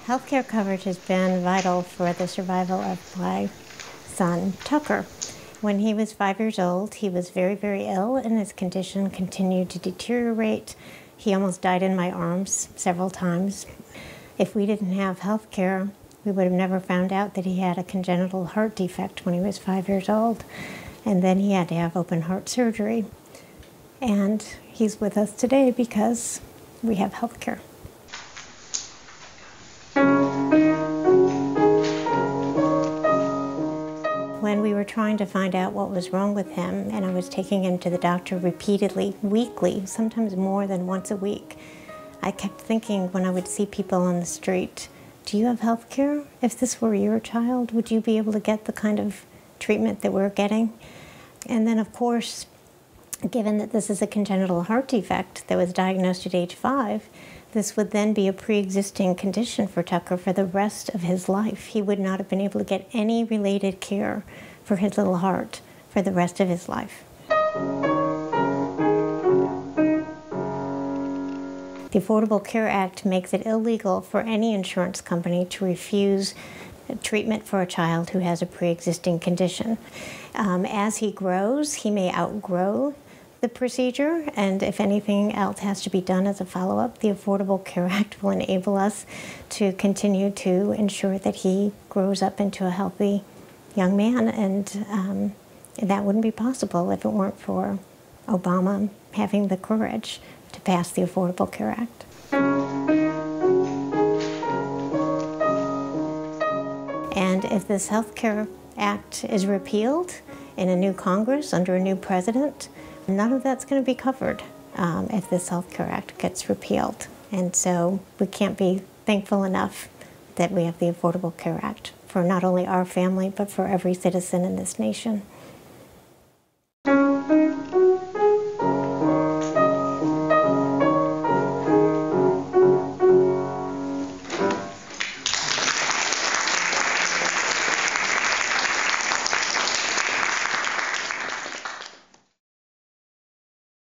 Healthcare coverage has been vital for the survival of my son, Tucker. When he was 5 years old, he was very, very ill, and his condition continued to deteriorate. He almost died in my arms several times. If we didn't have health care, we would have never found out that he had a congenital heart defect when he was 5 years old. And then he had to have open heart surgery. And he's with us today because we have health care. When we were trying to find out what was wrong with him, and I was taking him to the doctor repeatedly, weekly, sometimes more than once a week, I kept thinking when I would see people on the street, do you have health care? If this were your child, would you be able to get the kind of treatment that we're getting? And then, of course, given that this is a congenital heart defect that was diagnosed at age 5, this would then be a pre-existing condition for Tucker for the rest of his life. He would not have been able to get any related care for his little heart for the rest of his life. The Affordable Care Act makes it illegal for any insurance company to refuse treatment for a child who has a pre-existing condition. As he grows, he may outgrow the procedure, and if anything else has to be done as a follow-up, the Affordable Care Act will enable us to continue to ensure that he grows up into a healthy young man, and that wouldn't be possible if it weren't for Obama having the courage to pass the Affordable Care Act. And if this Health Care Act is repealed in a new Congress under a new president, none of that's going to be covered if this Health Care Act gets repealed. And so we can't be thankful enough that we have the Affordable Care Act for not only our family, but for every citizen in this nation.